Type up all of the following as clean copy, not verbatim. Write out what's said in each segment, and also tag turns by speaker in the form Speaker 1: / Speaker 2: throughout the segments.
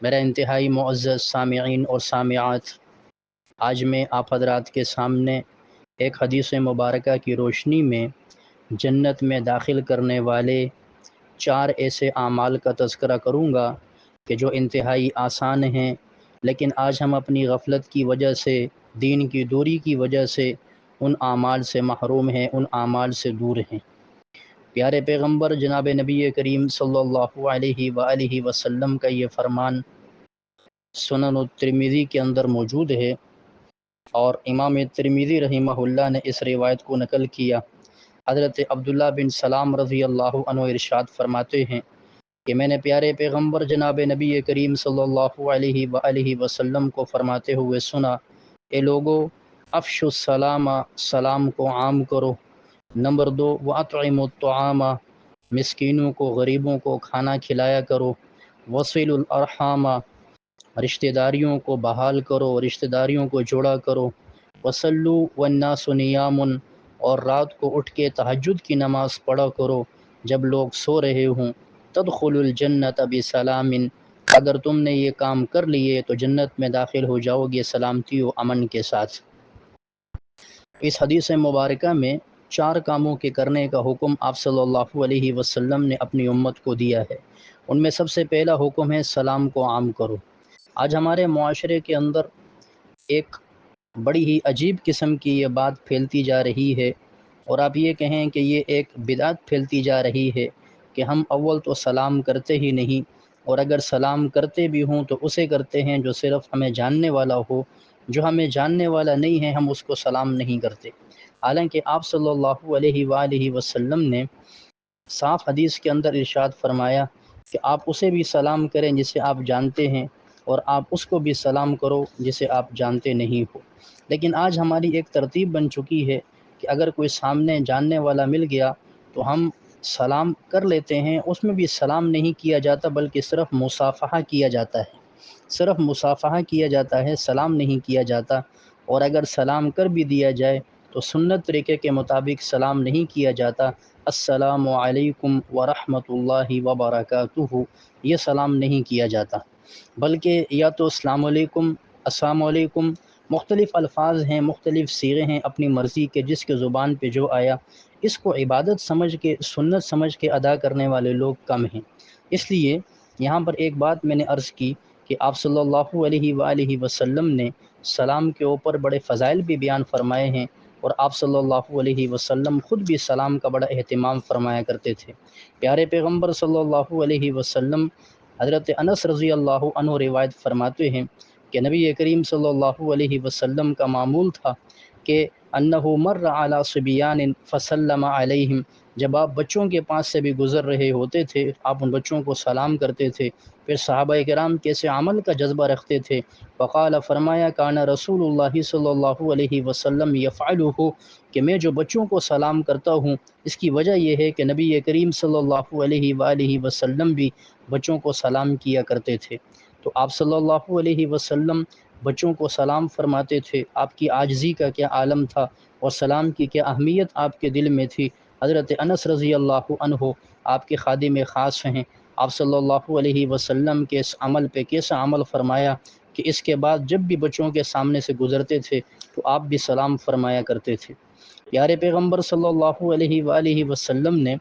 Speaker 1: میرا انتہائی معزز سامعین اور سامعات، آج میں آپ حضرات کے سامنے ایک حدیث مبارکہ کی روشنی میں جنت میں داخل کرنے والے 4 ایسے اعمال کا تذکرہ کروں گا کہ جو انتہائی آسان ہیں، لیکن آج ہم اپنی غفلت کی وجہ سے، دین کی دوری کی وجہ سے ان اعمال سے محروم ہیں، ان اعمال سے دور ہیں۔ پیارے پیغمبر جناب نبی کریم صلی اللہ علیہ وآلہ وسلم کا یہ فرمان سنن الترمذی کے اندر موجود ہے، اور امام ترمذی رحمہ اللہ نے اس روایت کو نقل کیا۔ حضرت عبداللہ بن سلام رضی اللہ عنہ ارشاد فرماتے ہیں کہ میں نے پیارے پیغمبر جناب نبی کریم صلی اللہ علیہ وآلہ وسلم کو فرماتے ہوئے سنا، اے لوگو، افشوا السلام، سلام کو عام کرو۔ نمبر 2، وَأَطْعِمُوا الطَّعَامَ، مسکینوں کو، غریبوں کو کھانا کھلایا کرو۔ وَصِلُوا الْأَرْحَامَ، رشتہ داریوں کو بحال کرو، رشتہ داریوں کو جوڑا کرو۔ وَصَلُّوا وَالنَّاسُ نِيَامٌ، اور رات کو اٹھ کے تہجد کی نماز پڑھا کرو جب لوگ سو رہے ہوں۔ تدخلوا الجنت بسلام، اگر تم نے یہ کام کر لیے تو جنت میں داخل ہو جاؤ گے سلامتی و امن کے ساتھ۔ اس حدیث مبارکہ میں 4 کاموں کے کرنے کا حکم آپ صلی اللہ علیہ وسلم نے اپنی امت کو دیا ہے۔ ان میں سب سے پہلا حکم ہے سلام کو عام کرو۔ آج ہمارے معاشرے کے اندر ایک بڑی ہی عجیب قسم کی یہ بات پھیلتی جا رہی ہے، اور آپ یہ کہیں کہ یہ ایک بدعت پھیلتی جا رہی ہے کہ ہم اول تو سلام کرتے ہی نہیں، اور اگر سلام کرتے بھی ہوں تو اسے کرتے ہیں جو صرف ہمیں جاننے والا ہو، جو ہمیں جاننے والا نہیں ہے ہم اس کو سلام نہیں کرتے۔ حالانکہ آپ صلی اللہ علیہ وآلہ وسلم نے صاف حدیث کے اندر ارشاد فرمایا کہ آپ اسے بھی سلام کریں جسے آپ جانتے ہیں، اور آپ اس کو بھی سلام کرو جسے آپ جانتے نہیں ہو۔ لیکن آج ہماری ایک ترتیب بن چکی ہے کہ اگر کوئی سامنے جاننے والا مل گیا تو ہم سلام کر لیتے ہیں، اس میں بھی سلام نہیں کیا جاتا بلکہ صرف مصافحہ کیا جاتا ہے، صرف مصافحہ کیا جاتا ہے، سلام نہیں کیا جاتا۔ اور اگر سلام کر بھی دیا جائے تو سنت طریقے کے مطابق سلام نہیں کیا جاتا۔ السلام علیکم ورحمۃ اللہ وبرکاتہ، یہ سلام نہیں کیا جاتا، بلکہ یا تو السلام علیکم، السلام علیکم، مختلف الفاظ ہیں، مختلف صیغے ہیں، اپنی مرضی کے جس کے زبان پہ جو آیا، اس کو عبادت سمجھ کے، سنت سمجھ کے ادا کرنے والے لوگ کم ہیں۔ اس لیے یہاں پر ایک بات میں نے عرض کی کہ آپ صلی اللہ علیہ وآلہ وسلم نے سلام کے اوپر بڑے فضائل بھی بیان فرمائے ہیں، اور آپ صلی اللہ علیہ وسلم خود بھی سلام کا بڑا اہتمام فرمایا کرتے تھے۔ پیارے پیغمبر صلی اللہ علیہ وسلم حضرت انس رضی اللہ عنہ روایت فرماتے ہیں کہ نبی کریم صلی اللہ علیہ وسلم کا معمول تھا کہ انہ مر علی صبیان فسلم علیہم، جب آپ بچوں کے پاس سے بھی گزر رہے ہوتے تھے آپ ان بچوں کو سلام کرتے تھے۔ پھر صحابہ کرام کیسے عمل کا جذبہ رکھتے تھے، فقال، فرمایا، کان رسول اللہ صلی اللہ علیہ وسلم یفعلہ، کہ میں جو بچوں کو سلام کرتا ہوں اس کی وجہ یہ ہے کہ نبی کریم صلی اللہ علیہ وآلہ وسلم بھی بچوں کو سلام کیا کرتے تھے۔ تو آپ صلی اللہ علیہ وسلم بچوں کو سلام فرماتے تھے، آپ کی عاجزی کا کیا عالم تھا اور سلام کی کیا اہمیت آپ کے دل میں تھی۔ حضرت انس رضی اللہ عنہ آپ کے خادم خاص ہیں، آپ صلی اللہ علیہ وسلم کے اس عمل پہ کیسا عمل فرمایا کہ اس کے بعد جب بھی بچوں کے سامنے سے گزرتے تھے تو آپ بھی سلام فرمایا کرتے تھے۔ پیارے پیغمبر صلی اللہ علیہ وآلہ وسلم نے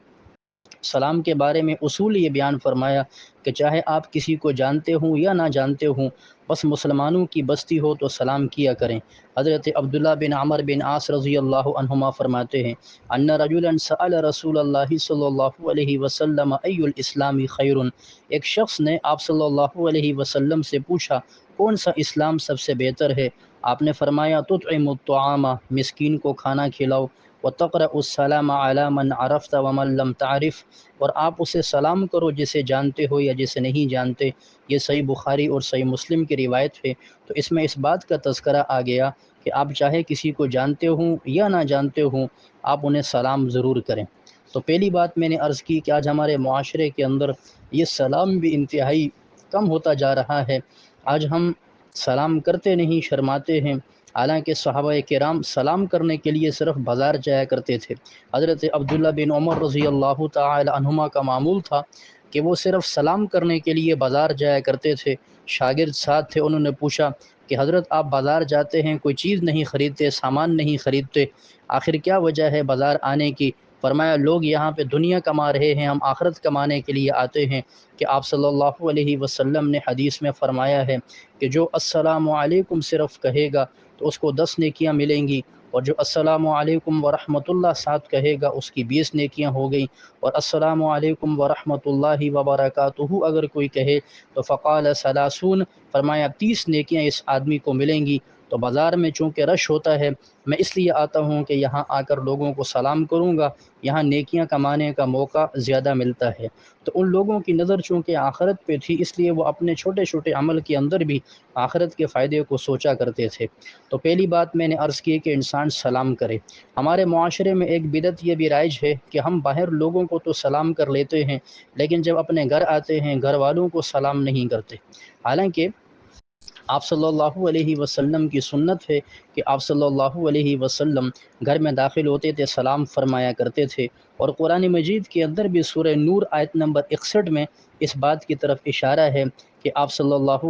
Speaker 1: سلام کے بارے میں اصول یہ بیان فرمایا کہ چاہے آپ کسی کو جانتے ہوں یا نہ جانتے ہوں، بس مسلمانوں کی بستی ہو تو سلام کیا کریں۔ حضرت عبداللہ بن عمر بن عاص رضی اللہ عنہما فرماتے ہیں ان رجلا سأل رسول اللہ صلی اللہ علیہ وسلم ای الاسلام خیر، ایک شخص نے آپ صلی اللہ علیہ وسلم سے پوچھا کون سا اسلام سب سے بہتر ہے؟ آپ نے فرمایا تطعم الطعام، مسکین کو کھانا کھلاؤ، وتقرأ السلام علی من عرفت ومن لم تعرف، اور آپ اسے سلام کرو جسے جانتے ہو یا جسے نہیں جانتے۔ یہ صحیح بخاری اور صحیح مسلم کی روایت ہے۔ تو اس میں اس بات کا تذکرہ آ گیا کہ آپ چاہے کسی کو جانتے ہوں یا نہ جانتے ہوں آپ انہیں سلام ضرور کریں۔ تو پہلی بات میں نے عرض کی کہ آج ہمارے معاشرے کے اندر یہ سلام بھی انتہائی کم ہوتا جا رہا ہے۔ آج ہم سلام کرتے نہیں، شرماتے ہیں، حالانکہ صحابہ کرام سلام کرنے کے لیے صرف بازار جایا کرتے تھے۔ حضرت عبداللہ بن عمر رضی اللہ تعالی عنہما کا معمول تھا کہ وہ صرف سلام کرنے کے لیے بازار جایا کرتے تھے۔ شاگرد ساتھ تھے، انہوں نے پوچھا کہ حضرت آپ بازار جاتے ہیں، کوئی چیز نہیں خریدتے، سامان نہیں خریدتے، آخر کیا وجہ ہے بازار آنے کی؟ فرمایا لوگ یہاں پہ دنیا کما رہے ہیں، ہم آخرت کمانے کے لیے آتے ہیں۔ کہ آپ صلی اللہ علیہ وسلم نے حدیث میں فرمایا ہے کہ جو السلام علیکم صرف کہے گا تو اس کو 10 نیکیاں ملیں گی، اور جو السلام علیکم ورحمۃ اللہ ساتھ کہے گا اس کی 20 نیکیاں ہو گئیں، اور السلام علیکم ورحمۃ اللہ وبرکاتہ اگر کوئی کہے تو فقال ثلاثون، فرمایا 30 نیکیاں اس آدمی کو ملیں گی۔ تو بازار میں چونکہ رش ہوتا ہے، میں اس لیے آتا ہوں کہ یہاں آ کر لوگوں کو سلام کروں گا، یہاں نیکیاں کمانے کا موقع زیادہ ملتا ہے۔ تو ان لوگوں کی نظر چونکہ آخرت پہ تھی، اس لیے وہ اپنے چھوٹے چھوٹے عمل کے اندر بھی آخرت کے فائدے کو سوچا کرتے تھے۔ تو پہلی بات میں نے عرض کی کہ انسان سلام کرے۔ ہمارے معاشرے میں ایک بدعت یہ بھی رائج ہے کہ ہم باہر لوگوں کو تو سلام کر لیتے ہیں، لیکن جب اپنے گھر آتے ہیں گھر والوں کو سلام نہیں کرتے۔ حالانکہ آپ صلی اللہ علیہ وسلم کی سنت ہے کہ آپ صلی اللہ علیہ وسلم گھر میں داخل ہوتے تھے سلام فرمایا کرتے تھے، اور قرآن مجید کے اندر بھی سورہ نور آیت نمبر 61 میں اس بات کی طرف اشارہ ہے کہ آپ صلی اللہ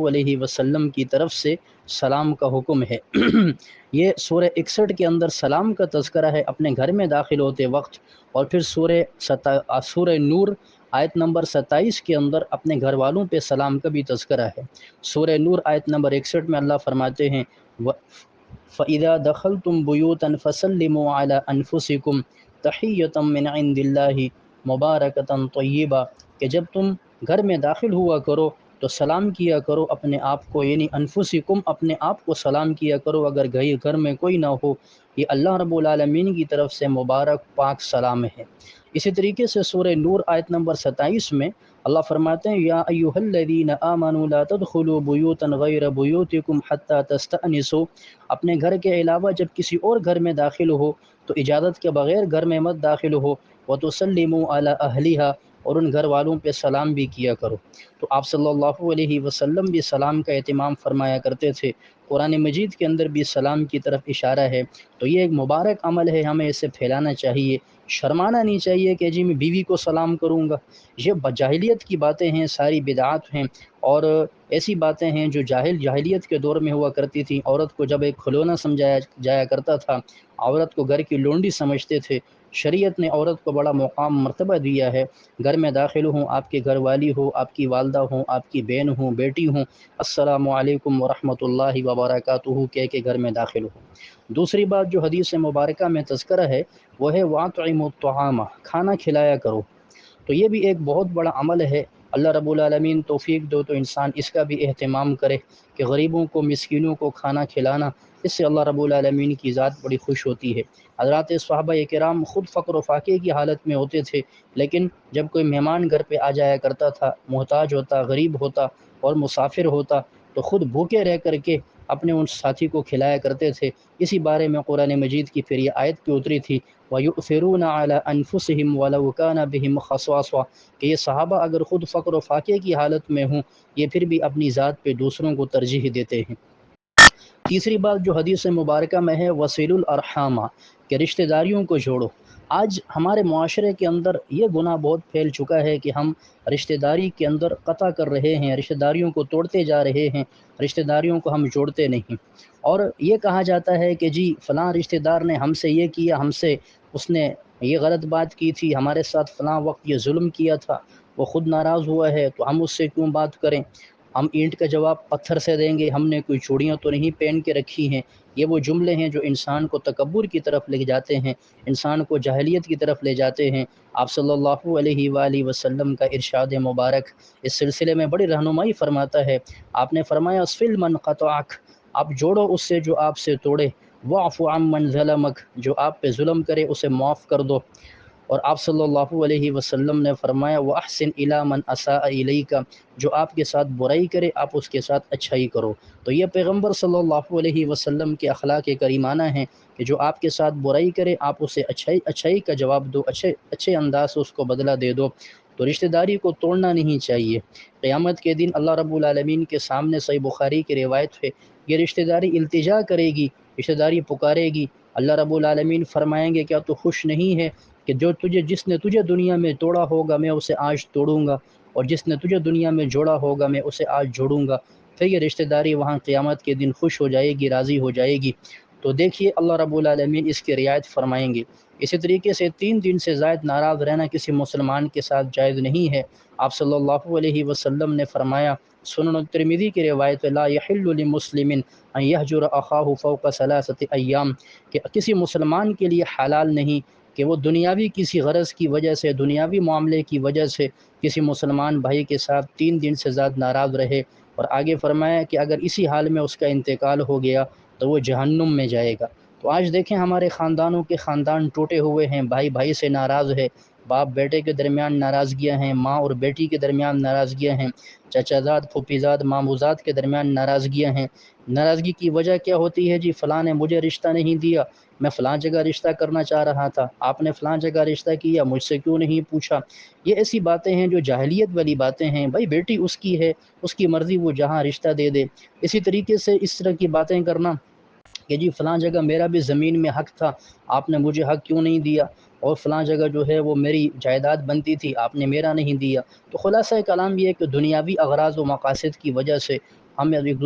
Speaker 1: علیہ وسلم کی طرف سے سلام کا حکم ہے۔ یہ سورہ 61 کے اندر سلام کا تذکرہ ہے اپنے گھر میں داخل ہوتے وقت، اور پھر سورہ نور آیت نمبر 27 کے اندر اپنے گھر والوں پہ سلام کا بھی تذکرہ ہے۔ سورہ نور آیت نمبر 61 میں اللہ فرماتے ہیں فَإِذَا دَخَلْتُمْ بُيُوتًا فَسَلِّمُوا عَلَىٰ أَنفُسِكُمْ تَحِيَّةً مِّنْ عِندِ اللَّهِ مُبَارَكَةً طَيِّبَةً، کہ جب تم گھر میں داخل ہوا کرو تو سلام کیا کرو اپنے آپ کو، یعنی انفسکم، اپنے آپ کو سلام کیا کرو اگر گھر میں کوئی نہ ہو۔ یہ اللہ رب العالمین کی طرف سے مبارک پاک سلام ہے۔ اسی طریقے سے سورہ نور آیت نمبر 27 میں اللہ فرماتے ہیں یا ایھا الذین آمنوا لا تدخلوا بیوتا غیر بیوتکم حتی تستأنسوا، اپنے گھر کے علاوہ جب کسی اور گھر میں داخل ہو تو اجازت کے بغیر گھر میں مت داخل ہو، وتسلموا علی اہلھا، اور ان گھر والوں پہ سلام بھی کیا کرو۔ تو آپ صلی اللہ علیہ وسلم بھی سلام کا اہتمام فرمایا کرتے تھے، قرآن مجید کے اندر بھی سلام کی طرف اشارہ ہے۔ تو یہ ایک مبارک عمل ہے، ہمیں اسے پھیلانا چاہیے، شرمانا نہیں چاہیے کہ جی میں بیوی کو سلام کروں گا۔ یہ جاہلیت کی باتیں ہیں، ساری بدعات ہیں، اور ایسی باتیں ہیں جو جاہلیت کے دور میں ہوا کرتی تھیں۔ عورت کو جب ایک کھلونا سمجھایا جایا کرتا تھا، عورت کو گھر کی لونڈی سمجھتے تھے۔ شریعت نے عورت کو بڑا مقام مرتبہ دیا ہے۔ گھر میں داخل ہوں، آپ کے گھر والی ہو، آپ کی والدہ ہوں، آپ کی بہن ہوں، بیٹی ہوں، السلام علیکم ورحمۃ اللہ وبرکاتہ کہہ کے گھر میں داخل ہوں۔ دوسری بات جو حدیث مبارکہ میں تذکرہ ہے وہ ہے وَأَطْعِمُوا الطَّعَامَ، کھانا کھلایا کرو۔ تو یہ بھی ایک بہت بڑا عمل ہے۔ اللہ رب العالمین توفیق دو تو انسان اس کا بھی اہتمام کرے کہ غریبوں کو، مسکینوں کو کھانا کھلانا، اس سے اللہ رب العالمین کی ذات بڑی خوش ہوتی ہے۔ حضرات صحابہ کرام خود فقر و فاقے کی حالت میں ہوتے تھے، لیکن جب کوئی مہمان گھر پہ آ جایا کرتا تھا، محتاج ہوتا، غریب ہوتا اور مسافر ہوتا، تو خود بھوکے رہ کر کے اپنے ان ساتھی کو کھلایا کرتے تھے۔ اسی بارے میں قرآن مجید کی پھر یہ آیت کی اتری تھی وَيُؤْثِرُونَ عَلَىٰ أَنفُسِهِمْ وَلَوْ كَانَ بِهِمْ خَصَاصَةٌ، کہ یہ صحابہ اگر خود فقر و فاقے کی حالت میں ہوں، یہ پھر بھی اپنی ذات پہ دوسروں کو ترجیح دیتے ہیں۔ تیسری بات جو حدیث مبارکہ میں ہے وصِلُوا الْأَرْحَامَ، کہ رشتہ داریوں کو جوڑو۔ آج ہمارے معاشرے کے اندر یہ گناہ بہت پھیل چکا ہے کہ ہم رشتہ داری کے اندر قطع کر رہے ہیں، رشتہ داریوں کو توڑتے جا رہے ہیں، رشتہ داریوں کو ہم جوڑتے نہیں۔ اور یہ کہا جاتا ہے کہ جی فلاں رشتہ دار نے ہم سے یہ کیا، ہم سے اس نے یہ غلط بات کی تھی، ہمارے ساتھ فلاں وقت یہ ظلم کیا تھا، وہ خود ناراض ہوا ہے تو ہم اس سے کیوں بات کریں، ہم اینٹ کا جواب پتھر سے دیں گے، ہم نے کوئی چوڑیاں تو نہیں پہن کے رکھی ہیں۔ یہ وہ جملے ہیں جو انسان کو تکبر کی طرف لے جاتے ہیں، انسان کو جاہلیت کی طرف لے جاتے ہیں۔ آپ صلی اللہ علیہ وآلہ وسلم کا ارشاد مبارک اس سلسلے میں بڑی رہنمائی فرماتا ہے۔ آپ نے فرمایا اصفل من قطعک، آپ جوڑو اس سے جو آپ سے توڑے، واعف عمن ظلمک، جو آپ پہ ظلم کرے اسے معاف کر دو۔ اور آپ صلی اللہ علیہ وسلم نے فرمایا وَأَحْسِنْ إِلَىٰ مَنْ أَسَاءَ إِلَيْكَ، جو آپ کے ساتھ برائی کرے آپ اس کے ساتھ اچھائی کرو۔ تو یہ پیغمبر صلی اللہ علیہ وسلم کے اخلاق کریمانہ ہیں کہ جو آپ کے ساتھ برائی کرے آپ اسے اچھائی کا جواب دو، اچھے انداز سے اس کو بدلہ دے دو۔ تو رشتہ داری کو توڑنا نہیں چاہیے۔ قیامت کے دن اللہ رب العالمین کے سامنے صحیح بخاری کی روایت ہے، یہ رشتہ داری التجا کرے گی، رشتہ داری پکارے گی، اللہ رب العالمین فرمائیں گے کیا تو خوش نہیں ہے کہ جس نے تجھے دنیا میں توڑا ہوگا میں اسے آج توڑوں گا، اور جس نے تجھے دنیا میں جوڑا ہوگا میں اسے آج جوڑوں گا، پھر یہ رشتہ داری وہاں قیامت کے دن خوش ہو جائے گی، راضی ہو جائے گی۔ تو دیکھیے اللہ رب العالمین اس کی رعایت فرمائیں گے۔ اسی طریقے سے 3 دن سے زائد ناراض رہنا کسی مسلمان کے ساتھ جائز نہیں ہے۔ آپ صلی اللہ علیہ وسلم نے فرمایا، سنن ترمذی کی روایت، لا یحل لمسلم ان یہجر اخاہ فوق 3 ایام، کہ کسی مسلمان کے لیے حلال نہیں کہ وہ دنیاوی کسی غرض کی وجہ سے، دنیاوی معاملے کی وجہ سے کسی مسلمان بھائی کے ساتھ 3 دن سے زیادہ ناراض رہے، اور آگے فرمایا کہ اگر اسی حال میں اس کا انتقال ہو گیا تو وہ جہنم میں جائے گا۔ تو آج دیکھیں ہمارے خاندانوں کے خاندان ٹوٹے ہوئے ہیں، بھائی بھائی سے ناراض ہے، باپ بیٹے کے درمیان ناراضگیاں ہیں، ماں اور بیٹی کے درمیان ناراضگیاں ہیں، چچا زاد پھوپھی زاد ماموں زاد کے درمیان ناراضگیاں ہیں۔ ناراضگی کی وجہ کیا ہوتی ہے جی؟ فلاں نے مجھے رشتہ نہیں دیا، میں فلاں جگہ رشتہ کرنا چاہ رہا تھا، آپ نے فلاں جگہ رشتہ کیا، مجھ سے کیوں نہیں پوچھا؟ یہ ایسی باتیں ہیں جو جاہلیت والی باتیں ہیں۔ بھائی بیٹی اس کی ہے، اس کی مرضی، وہ جہاں رشتہ دے دے۔ اسی طریقے سے اس طرح کی باتیں کرنا کہ جی فلاں جگہ میرا بھی زمین میں حق تھا، آپ نے مجھے حق کیوں نہیں دیا، اور فلاں جگہ جو ہے وہ میری جائیداد بنتی تھی، آپ نے میرا نہیں دیا۔ تو خلاصہ کلام یہ ہے کہ دنیاوی اغراض و مقاصد کی وجہ سے ہم ایک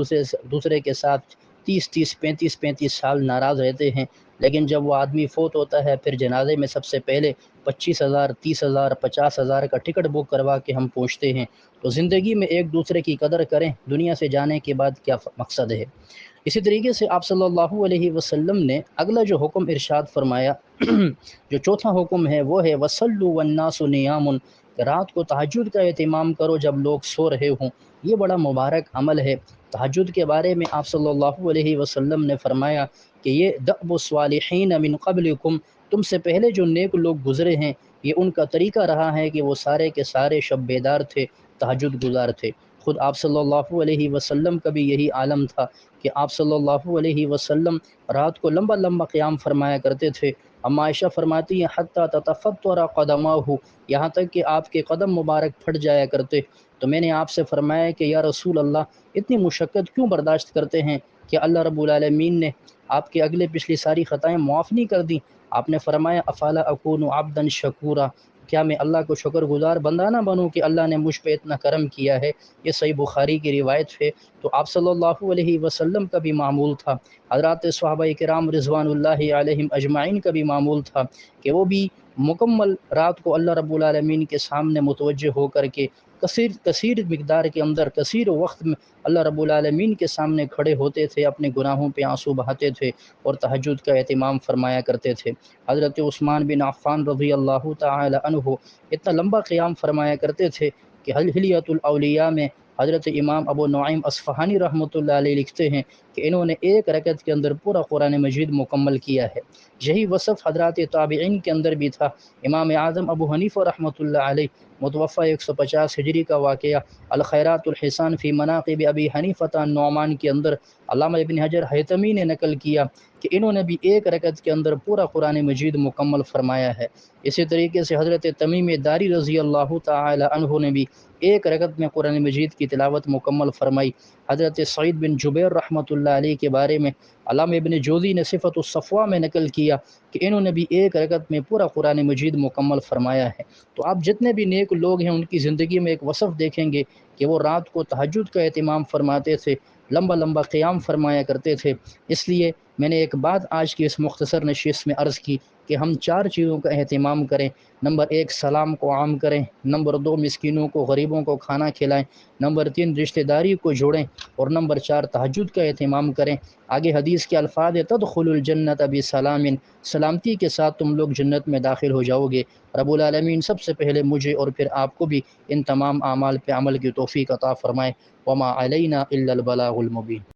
Speaker 1: دوسرے کے ساتھ 35 سال ناراض رہتے ہیں، لیکن جب وہ آدمی فوت ہوتا ہے پھر جنازے میں سب سے پہلے 25,000 30,000 50,000 کا ٹکٹ بک کروا کے ہم پہنچتے ہیں۔ تو زندگی میں ایک دوسرے کی قدر کریں، دنیا سے جانے کے بعد کیا مقصد ہے۔ اسی طریقے سے آپ صلی اللہ علیہ وسلم نے اگلا جو حکم ارشاد فرمایا جو چوتھا حکم ہے وہ ہے وَصَلُّوا وَالنَّاسُ نِيَامٌ، کہ رات کو تہجد کا اہتمام کرو جب لوگ سو رہے ہوں۔ یہ بڑا مبارک عمل ہے۔ تہجد کے بارے میں آپ صلی اللہ علیہ وسلم نے فرمایا کہ یہ دأب الصالحین من قبلکم، تم سے پہلے جو نیک لوگ گزرے ہیں یہ ان کا طریقہ رہا ہے کہ وہ سارے کے سارے شب بیدار تھے، تہجد گزار تھے۔ خود آپ صلی اللہ علیہ وسلم کا بھی یہی عالم تھا کہ آپ صلی اللہ علیہ وسلم رات کو لمبا لمبا قیام فرمایا کرتے تھے۔ اما عائشہ فرماتی ہیں حتیٰ تتفطر قدماہ، یہاں تک کہ آپ کے قدم مبارک پھٹ جایا کرتے۔ تو میں نے آپ سے فرمایا کہ یا رسول اللہ اتنی مشقت کیوں برداشت کرتے ہیں کہ اللہ رب العالمین نے آپ کے اگلے پچھلی ساری خطائیں معاف نہیں کر دیں؟ آپ نے فرمایا افلا اکون عبدا شکورا، کیا میں اللہ کو شکر گزار بندہ نہ بنوں کہ اللہ نے مجھ پہ اتنا کرم کیا ہے۔ یہ صحیح بخاری کی روایت ہے۔ تو آپ صلی اللہ علیہ وسلم کا بھی معمول تھا، حضرات صحابہ کرام رضوان اللہ علیہم اجمعین کا بھی معمول تھا کہ وہ بھی مکمل رات کو اللہ رب العالمین کے سامنے متوجہ ہو کر کے کثیر مقدار کے اندر کثیر وقت میں اللہ رب العالمین کے سامنے کھڑے ہوتے تھے، اپنے گناہوں پہ آنسو بہاتے تھے اور تہجد کا اہتمام فرمایا کرتے تھے۔ حضرت عثمان بن عفان رضی اللہ تعالی عنہ اتنا لمبا قیام فرمایا کرتے تھے کہ حلیۃ الاولیاء میں حضرت امام ابو نعیم اصفہانی رحمۃ اللہ علیہ لکھتے ہیں کہ انہوں نے ایک رکعت کے اندر پورا قرآن مجید مکمل کیا ہے۔ یہی وصف حضرات تابعین کے اندر بھی تھا۔ امام اعظم ابو حنیفہ رحمۃ اللہ علیہ متوفی 150 ہجری کا واقعہ الخیرات الحسان فی مناقب ابی حنیفہ النعمان کے اندر علامہ ابن حجر حیثمی نے نقل کیا کہ انہوں نے بھی ایک رکعت کے اندر پورا قرآن مجید مکمل فرمایا ہے۔ اسی طریقے سے حضرت تمیم داری رضی اللہ تعالی عنہ نے بھی ایک رکعت میں قرآن مجید کی تلاوت مکمل فرمائی۔ حضرت سعید بن جبیر رحمۃ اللہ علیہ کے بارے میں علامہ ابن جوزی نے صفت الصفوہ میں نقل کیا کہ انہوں نے بھی ایک رکعت میں پورا قرآن مجید مکمل فرمایا ہے۔ تو آپ جتنے بھی نیک لوگ ہیں ان کی زندگی میں ایک وصف دیکھیں گے کہ وہ رات کو تہجد کا اہتمام فرماتے تھے، لمبا لمبا قیام فرمایا کرتے تھے۔ اس لیے میں نے ایک بات آج کی اس مختصر نشست میں عرض کی کہ ہم 4 چیزوں کا اہتمام کریں۔ نمبر 1 سلام کو عام کریں، نمبر 2 مسکینوں کو غریبوں کو کھانا کھلائیں، نمبر 3 رشتہ داری کو جوڑیں، اور نمبر 4 تہجد کا اہتمام کریں۔ آگے حدیث کے الفاظ تدخل الجنت بسلام، سلامتی کے ساتھ تم لوگ جنت میں داخل ہو جاؤ گے۔ رب العالمین سب سے پہلے مجھے اور پھر آپ کو بھی ان تمام اعمال پہ عمل کی توفیق عطا فرمائے۔ وما علینا الا البلاغ المبین۔